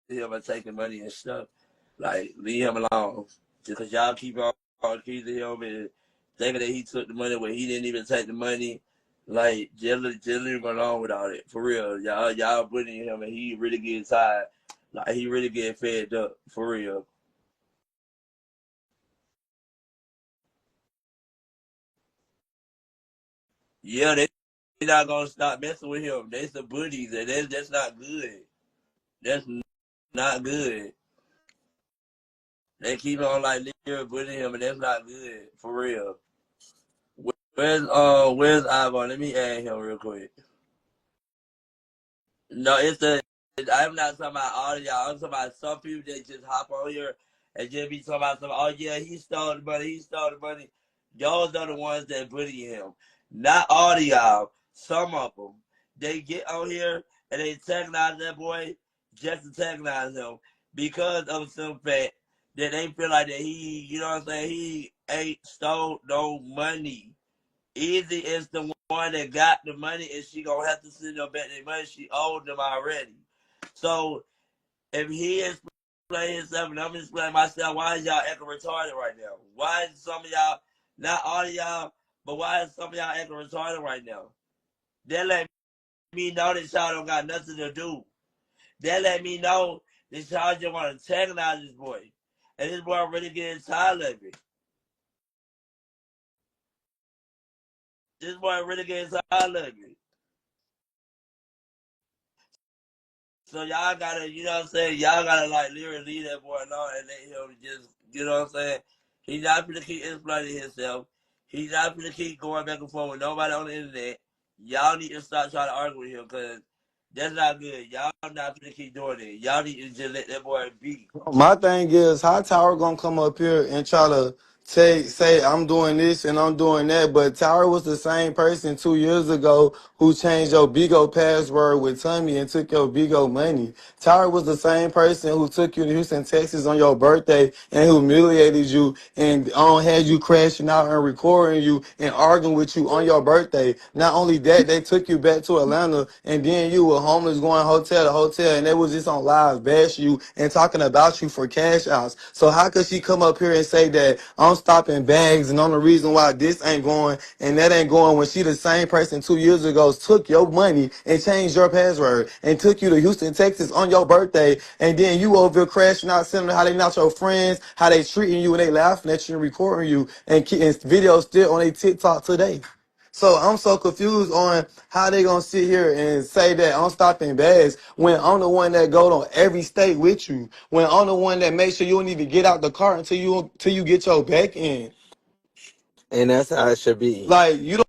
him and taking money and stuff. Like, leave him alone. Just because y'all keep on accusing him and thinking that he took the money when he didn't even take the money. Like, just leave him alone with all that. For real. Y'all bullying him and he really getting tired. Like, he really getting fed up. For real. Yeah, they not gonna stop messing with him. They some bullies and that's not good. That's not good. They keep on like literally bullying him and that's not good. For real. Where's Ivan? Let me add him real quick. No, I'm not talking about all of y'all. I'm talking about some people that just hop on here and just be talking about some. Oh yeah, he stole the money. He stole the money. Those are the ones that bully him. Not all of y'all. Some of them. They get on here and they antagonize that boy just to antagonize him because of some fact that they feel like that he, you know what I'm saying, he ain't stole no money. Easy is the one that got the money and she gonna have to send them back their money. She owed them already. So if he explain himself and I'm explaining myself, why is y'all acting retarded right now? Why is some of y'all, not all of y'all, but why is some of y'all acting retarded right now? That let me know that y'all don't got nothing to do. That let me know that y'all just want to antagonize this boy. And this boy really getting tired of it. This boy really getting tired of it. So y'all gotta, you know what I'm saying? Y'all gotta like literally leave that boy alone and let him just, you know what I'm saying? He's not gonna keep exploiting himself. He's not gonna keep going back and forth with nobody on the internet. Y'all need to stop trying to argue with him because that's not good. Y'all not gonna keep doing it. Y'all need to just let that boy be. My thing is, how Tower gonna come up here and try to say I'm doing this and I'm doing that, but Tower was the same person 2 years ago who changed your Bigo password with Tommy and took your Bigo money. Tower was the same person who took you to Houston, Texas on your birthday and humiliated you and had you crashing out and recording you and arguing with you on your birthday. Not only that, they took you back to Atlanta and then you were homeless going hotel to hotel and they was just on live bash you and talking about you for cash outs. So how could she come up here and say that I'm stopping bags and I'm the reason why this ain't going and that ain't going when she the same person 2 years ago took your money and changed your password and took you to Houston, Texas on your birthday and then you over here crashing out, sending them how they not your friends, how they treating you and they laughing at you and recording you and videos still on their TikTok today. So I'm so confused on how they gonna sit here and say that I'm stopping bags when I'm the one that go to every state with you. When I'm the one that make sure you don't even get out the car until you get your back in. And that's how it should be. Like you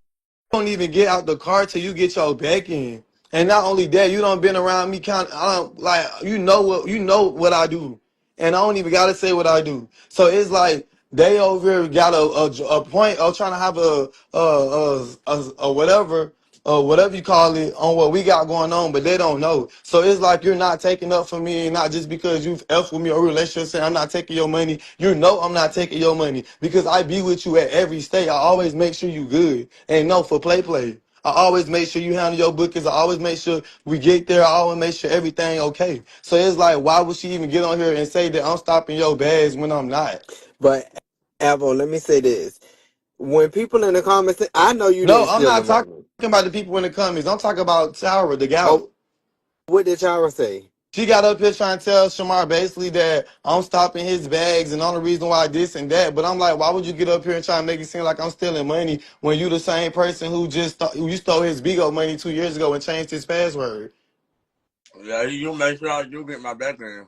don't even get out the car till you get your back in. And not only that, you don't been around me I don't like you know what I do. And I don't even gotta say what I do. So it's like they over here got a point of trying to have a whatever whatever you call it on what we got going on, but they don't know. So it's like you're not taking up for me, and not just because you've F with me or relationship saying I'm not taking your money. You know I'm not taking your money because I be with you at every state. I always make sure you good and no for play. I always make sure you handle your bookings. I always make sure we get there. I always make sure everything okay. So it's like, why would she even get on here and say that I'm stopping your bags when I'm not? But Avo, let me say this. When people in the comments say, I know you No, didn't I'm steal the not talking money. about the people in the comments. I'm talking about Tara, the gal. Oh, what did Chara say? She got up here trying to tell Shamar basically that I'm stopping his bags and all the reason why this and that. But I'm like, why would you get up here and try to make it seem like I'm stealing money when you the same person who you stole his Bigo money 2 years ago and changed his password? Yeah, you make sure I do get my back in.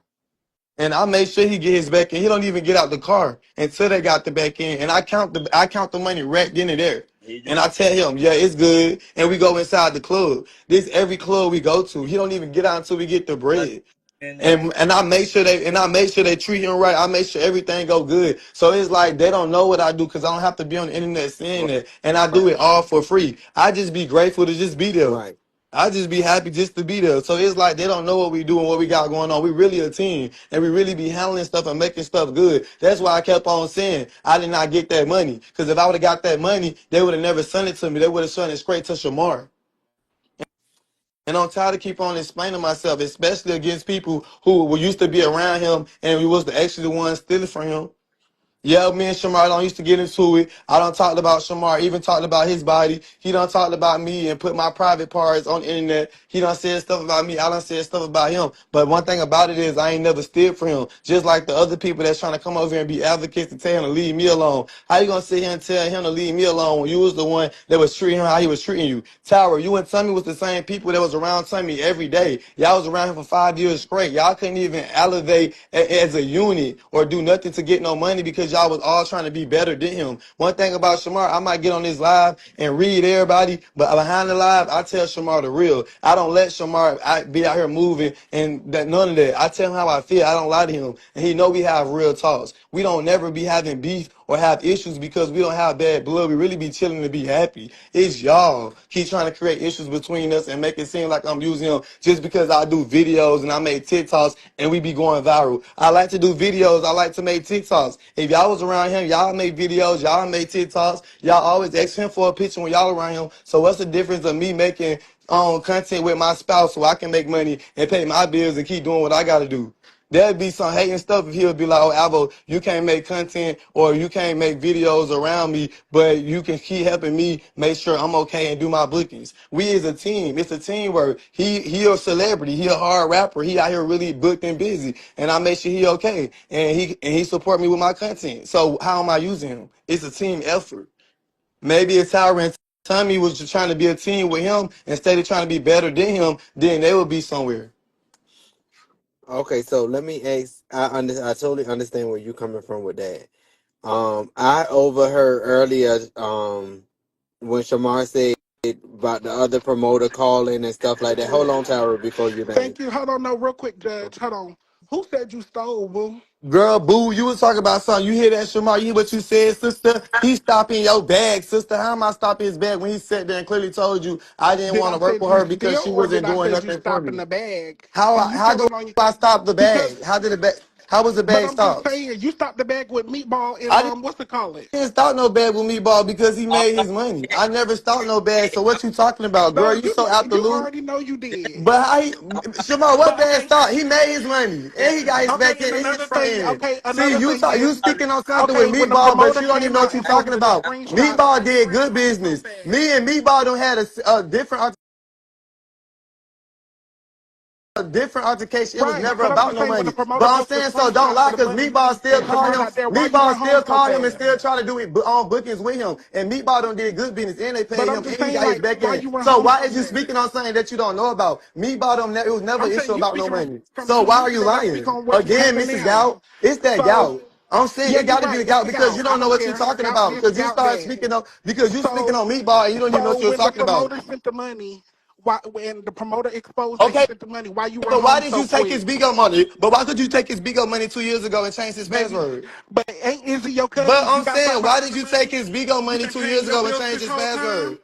And I made sure he get his back in. He don't even get out the car until they got the back in. And I count the money right then and there. He And do. I tell him, yeah, it's good. And we go inside the club. This every club we go to. He don't even get out until we get the But bread. in there. And I make sure they treat him right. I make sure everything go good. So it's like they don't know what I do because I don't have to be on the internet saying that. And I do it all for free. I just be grateful to just be there. Right. I just be happy just to be there. So it's like they don't know what we do and what we got going on. We really a team and we really be handling stuff and making stuff good. That's why I kept on saying I did not get that money. Because if I would have got that money, they would have never sent it to me. They would have sent it straight to Shamar. And I'm tired of keep on explaining myself, especially against people who were used to be around him and we was actually the ones stealing from him. Yeah, me and Shamar don't used to get into it. I done talked about Shamar, even talked about his body. He done talked about me and put my private parts on the internet. He done said stuff about me. I done said stuff about him. But one thing about it is I ain't never stood for him. Just like the other people that's trying to come over here and be advocates to tell him to leave me alone. How you gonna sit here and tell him to leave me alone when you was the one that was treating him how he was treating you? Tower, you and Tommy was the same people that was around Tommy every day. Y'all was around him for 5 years straight. Y'all couldn't even elevate as a unit or do nothing to get no money because y'all was all trying to be better than him. One thing about Shamar, I might get on this live and read everybody, but behind the live, I tell Shamar the real. I don't let Shamar be out here moving and that none of that. I tell him how I feel. I don't lie to him. And he know we have real talks. We don't never be having beef or have issues because we don't have bad blood. We really be chilling to be happy. It's y'all keep trying to create issues between us and make it seem like I'm using him just because I do videos and I make TikToks and we be going viral. I like to do videos. I like to make TikToks. If y'all was around him, y'all make videos, y'all make TikToks. Y'all always ask him for a picture when y'all around him. So what's the difference of me making content with my spouse so I can make money and pay my bills and keep doing what I got to do? There'd be some hating stuff if he would be like, oh, Alvo, you can't make content or you can't make videos around me, but you can keep helping me make sure I'm okay and do my bookings. We as a team, it's a teamwork. He a celebrity. He a hard rapper. He out here really booked and busy. And I make sure he okay. And he support me with my content. So how am I using him? It's a team effort. Maybe it's how Tommy was just trying to be a team with him instead of trying to be better than him, then they would be somewhere. Okay, so let me ask. I totally understand where you coming from with that. I overheard earlier when Shamar said about the other promoter calling and stuff like that. Hold on, Tower, before you done. Thank you. Hold on, no, real quick, Judge. Hold on. Who said you stole, boo? Girl, boo, you was talking about something. You hear that, Shamar? You hear what you said, sister? He stopping your bag, sister. How am I stopping his bag when he sat there and clearly told you I didn't Did want I to work said with you her because steal she or did wasn't I doing said you nothing for stop in me? the bag? How And you how said do it on your I stop the because bag? How did the bag? How was the but bag I'm just stopped? saying you stopped the bag with meatball and I what's it called it? didn't start no bag with Meatball because he All made right. his money. I never start no bag. So what you talking about, No, girl? You so out the you loop. already know you did. But how he, Shamar, what But bad start? He made his money. And he got his okay, back and end and his another front thing, end. okay, See, another thing you is speaking on something with okay, when the Meatball, but promoter you don't even came know what out you and talking posted the about. screenshots, Meatball did good business. Me and Meatball don't had a different altercation. It was right? never But I'm about just no saying when money. the promoter But I'm posted the saying so don't screenshots lie of the because money Meatball still and call Shamar him. not there, why you Meatball went home still so call him and still fast? try to do it on bookings with him. And Meatball done did good business and they But paid I'm him just and he saying, got his like, back why end. you went So home why so is you fast? speaking on something that you don't know about? Meatball don't it was never I'm an issue saying you about no speaking on money. from So 2 why are years you ago. Let's speak lying? on what just Again, happened Mrs. now. Gout, it's that So, gout. I'm saying yeah, it you're got to be right. the It's gout the because you gout. I don't know don't what you're care. talking Gout about. this, Because you gout start that. speaking on because you speaking So, on Meatball and you don't even know so what you're when the talking about. promoter sent the money, why when the promoter exposed that he Okay, sent the money, why you went but why home did so you take his quick? Bigo money? But why could you take his Bigo money 2 years ago and change his Baby, password? but ain't Izzy your But cousin? You I'm got something saying, why behind did the you take money? his Bigo You money been two paying years your ago and bills change this his whole time? password?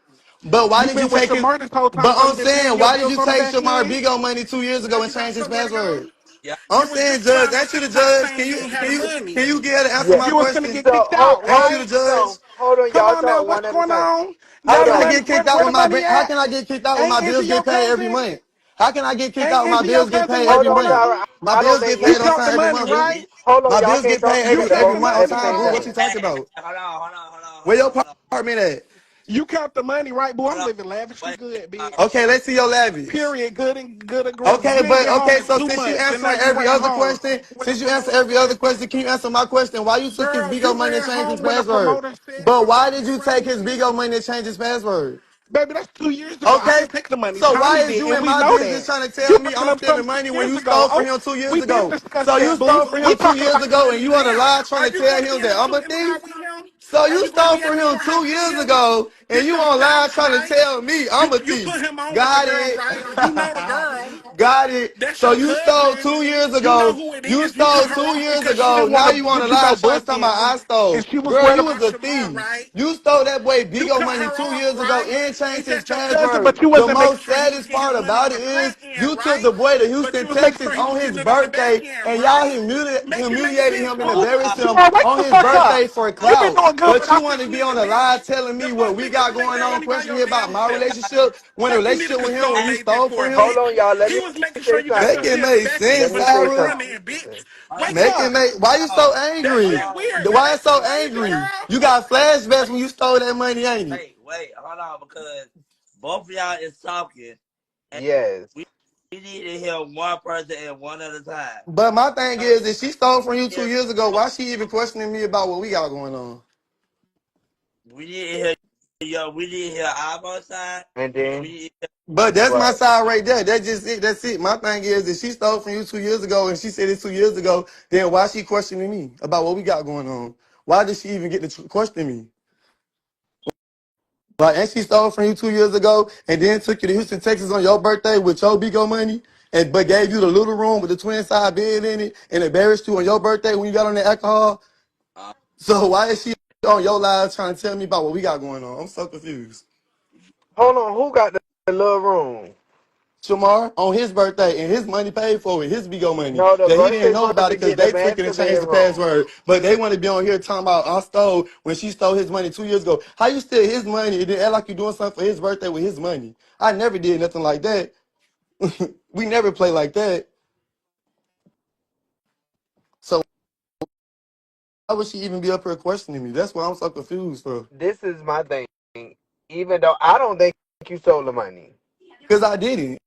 But why You did you been with take his? Shamar this whole time, But so you I'm been paying saying, your why did bills you on the take back Shamar end? Bigo money 2 years There ago and you go, change his somewhere to go. password? Yeah. I'm You was saying, just Judge, trying ask you to the not judge. saying you ain't had the Can money. you get her to answer Yeah. my You was gonna question? get So kicked out, Ask you right? the judge. hold on, Come y'all on now, talk what's one at a going time. on? How Now Hold can the I on. money, get kicked out where with the my money how at? can I get kicked out with my Ain't bills Izzy your get paid every cousin? month? How can I get kicked Ain't out with my Izzy your bills get cousin? paid What's Hold every on, going month? Tyra. on? My I don't bills get think You paid on count the time every money, month, boo. right? hold on, My y'all bills can't get talk paid to each You every other count every the month both on at money, the time, same boo. right? What time. you talking about? Hold on, hold on, hold on, Where hold your on, hold on, apartment at? You count the money, right, boy? hold I'm on. living lavishly Wait. good, bitch. Okay, let's see your lavish. Period. Good and great. Okay, You ain't but been home okay, in so 2 months, and now you every went other home question, when the promoter every other said, question, can you answer my question? Why you took his "Girl, Bigo you money and went changed his home when the password? promoter said But the why money did was you take his right." Bigo money and change his password? Baby, that's 2 years ago. I Okay, didn't take the money. so why Tommy is did, you and in we my know business that. trying to You tell me bringing I'm up stealing something money two when years you ago. stole from Oh, him 2 years we been ago? discussed So you that, boo. stole from We him two talking years about the ago and money you want to now. lie trying Are to you tell gonna be him in that a I'm a suit and tie thief? with him? So Are you you gonna stole be from at the him courthouse two with years him? ago and This you ain't on live doubt, trying to right? tell me I'm a You thief. put him on with the Got girl, it. right? You know the girl. Got it. That's So your you stole cousin. 2 years You know ago. who it You is. You stole cut her two off years because she ago. didn't Now want you to want to get you lie no trying to tell my bookings, I and stole. she was Girl, worried you was about a Shamar, thief. right? You stole that boy You Bigo cut money her two off, years ago right? and changed Ain't his that your cousin? password. But you The wasn't making most sure he was saddest getting part money on about the it front is end, you took right? the boy to But Houston, you was making Texas sure he was on his getting it on the back birthday end, and y'all right? Make it humiliated sense, him and boo. embarrassed him Shamar, wake on the his fuck up. birthday for You been clout. doing good for But you about want to 6 be on minutes, the live bitch. telling The me what fuck we been got Like, going that on, wasn't even question your me about damn my self. relationship, when the Fuck, you need to relationship with him, when you consolidate this stole for from a him, Hold bitch. on, y'all. Let He me was making sure say you got make your it something. shit make back and you Let sense, me was on say the Tyra. front something. end, bitch. Wake Make it up. make. Why you so That angry? shit weird. You Why you got so some baby angry? girl. You got flashbacks when you stole that money, ain't it? Wait, hold on, because both of y'all is talking, and Yes. we need to hear one person and one at a time. But my thing So, is, if she stole from you 2 years ago, both- why she even questioning me about what we got going on? we need to hear we need to hear our side, And and we then, need to But that's my right. side right there. That's just it. That's it. My thing is, if she stole from you 2 years ago and she said it 2 years ago, then why she questioning me about what we got going on? Why did she even get to question me? Like, and she stole from you 2 years ago and then took you to Houston, Texas on your birthday with your Bigo money, and but gave you the little room with the twin side bed in it and embarrassed you on your birthday when you got on the alcohol. uh, So why is she on your live trying to tell me about what we got going on? I'm so confused. Hold on. Who got the little room? Shamar on his birthday and his money paid for it, his Bigo money No, the that he didn't birthday know about it person because get the they took it master and changed the bedroom. password. But they want to be on here talking about I stole when she stole his money 2 years ago. How you steal his money and then act like you doing something for his birthday with his money? I never did nothing like that. We never play like that. So why would she even be up here questioning me? That's why I'm so confused for. This is my thing. Even though I don't think you stole the money, Because I didn't.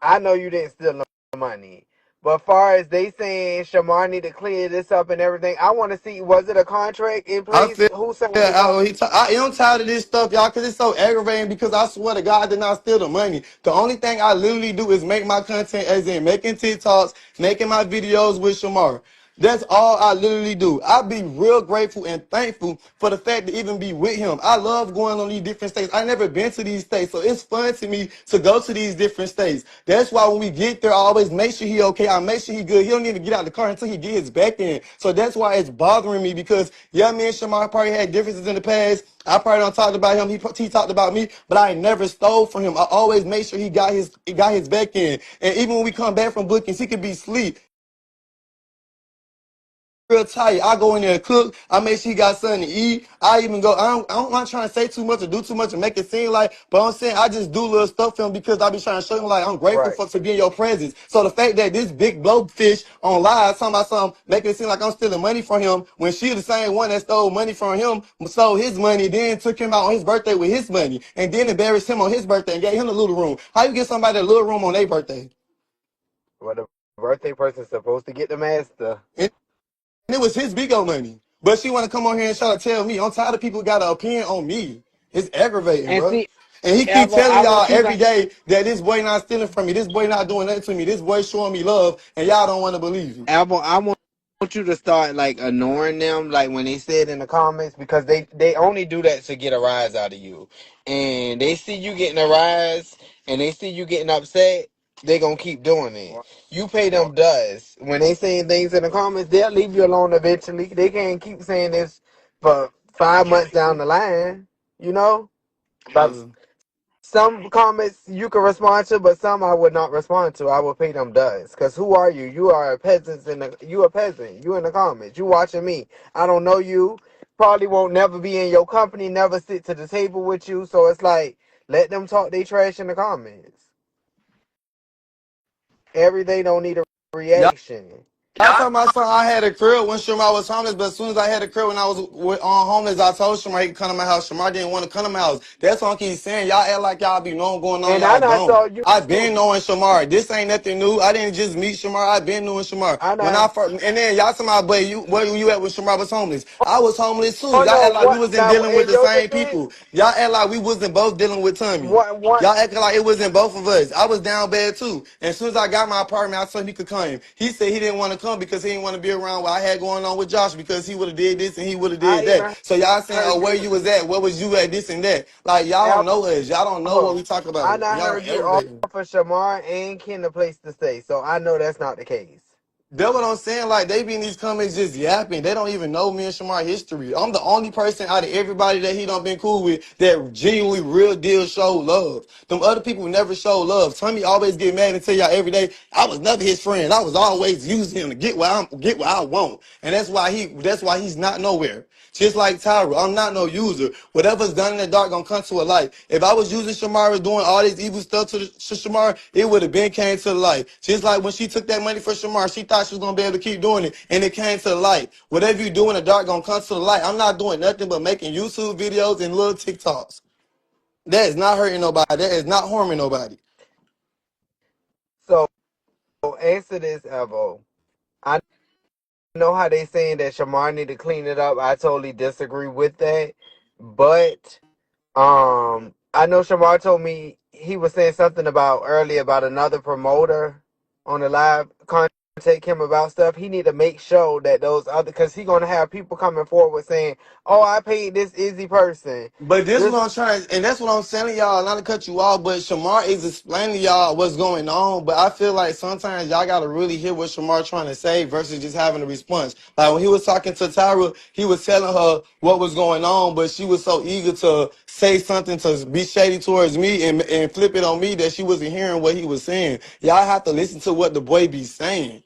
I know you didn't steal the money. But far as they saying Shamar need to clear this up and everything, I want to see, was it a contract in I place? feel Who signed the I, contract? I'm tired of this stuff, y'all, because it's so aggravating. Because I swear to God, I did not steal the money. The only thing I literally do is make my content, as in making TikToks, making my videos with Shamar. That's all I literally do. I be real grateful and thankful for the fact to even be with him. I love going on these different states. I never been to these states, so it's fun to me to go to these different states. That's why when we get there, I always make sure he okay. I make sure he good. He don't even get out of the car until he get his back in. So that's why it's bothering me because yeah, me and Shamar probably had differences in the past. I probably don't talk about him. He talked about me, but I never stole from him. I always make sure he got his back in. And even when we come back from bookings, he could be asleep. Real tight. I go in there and cook. I make sure he got something to eat. I even go. I'm not trying to say too much or do too much and make it seem like. But I'm saying I just do little stuff for him because I be trying to show him like I'm grateful Right. for to be in your presence. So the fact that this big blowfish on live talking about something making it seem like I'm stealing money from him when she the same one that stole money from him, stole his money, then took him out on his birthday with his money, and then embarrassed him on his birthday and gave him the little room. How you get somebody a little room on their birthday? Well, the birthday person's supposed to get the master. And it was his Bigo money. But she want to come on here and try to tell me. I'm tired of people got an opinion on me. It's aggravating, And bro. see, And he keep Alvo, telling I y'all want you every guys. day that this boy not stealing from me. This boy not doing nothing to me. This boy showing me love, and y'all don't want to believe it. Alvo, I want you to start like ignoring them, like when they said in the comments, because they only do that to get a rise out of you, and they see you getting a rise, and they see you getting upset. They gonna keep doing it. You pay them dust when they saying things in the comments. They'll leave you alone eventually. They can't keep saying this for 5 months down the line. You know, but Yeah. some comments you can respond to, but some I would not respond to. I would pay them duds. Cause who are you? You are a peasant you a peasant. You in the comments. You watching me. I don't know you. Probably won't never be in your company, never sit to the table with you. So it's like let them talk they trash in the comments. Every day don't need a Y'all reaction. I told my son I had a crib when Shamar was homeless, but as soon as I had a crib when I was homeless, I told Shamar he could come to my house. Shamar didn't want to come to my house. That's what I keep saying. Y'all act like y'all be knowing going on, And I y'all not don't. saw you. I been knowing Shamar. This ain't nothing new. I didn't just meet Shamar. I been knowing Shamar. I When I not first, and then y'all talking about, but you where you at when Shamar was homeless? I was homeless too. oh Y'all no act like we what wasn't now dealing with in the your same defense, people. Y'all act like we wasn't both dealing with Tommy. what Y'all acting like it was in both of us. I was down bad too. And as soon as I got my apartment, I told him he could come. He said he didn't want to come because he didn't want to be around what I had going on with Josh because he would have did this and he would have I did that. even So y'all saying, heard oh, where you you was at? Where was you at? This and that. Like y'all don't know us. Y'all don't know what Alpha. we talk I about. not Y'all heard you aggravating. offer Shamar and Ken a place to stay, so I know that's not the case. That's what I'm saying. Like, they be in these comments just yapping. They don't even know me and Shamar history. I'm the only person out of everybody that he done been cool with that genuinely real deal show love. Them other people never show love. Tommy always get mad and tell y'all every day, I was never his friend. I was always using him to get what I want. And that's why he's not nowhere. Just like Tyra, I'm not no user. Whatever's done in the dark gonna come to a light. If I was using Shamara doing all this evil stuff to Shamara, it would have been came to the light. Just like when she took that money for Shamara, she thought she was gonna be able to keep doing it, and it came to the light. Whatever you do in the dark gonna come to the light. I'm not doing nothing but making YouTube videos and little TikToks. That is not hurting nobody. That is not harming nobody. So answer this, Evo. I know how they saying that Shamar need to clean it up. I totally disagree with that. But I know Shamar told me he was saying something about earlier about another promoter on the live contact him about stuff. He need to make sure that those other, because he gonna have people coming forward saying, "Oh, I paid this Izzy person." But this is This what I'm trying, and that's what I'm telling y'all, not to cut you off, but Shamar is explaining to y'all what's going on. But I feel like sometimes y'all gotta really hear what Shamar trying to say versus just having a response. Like when he was talking to Tyra, he was telling her what was going on, but she was so eager to say something to be shady towards me and flip it on me that she wasn't hearing what he was saying. Y'all have to listen to what the boy be saying.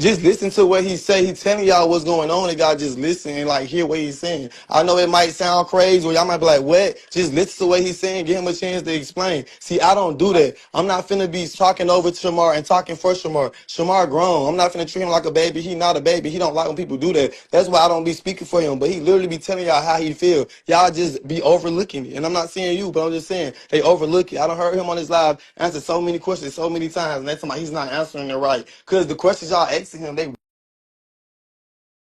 Just listen to what he say. He telling y'all what's going on, and y'all just listen and like hear what he's saying. I know it might sound crazy, or y'all might be like, "What?" Just listen to what he's saying. Give him a chance to explain. See, I don't do that. I'm not finna be talking over to Shamar and talking for Shamar. Shamar grown. I'm not finna treat him like a baby. He not a baby. He don't like when people do that. That's why I don't be speaking for him. But he literally be telling y'all how he feel. Y'all just be overlooking it. And I'm not saying you, but I'm just saying they overlook it. I done heard him on his live answer so many questions so many times, and that's why he's not answering it right. Cause the questions y'all asking him, they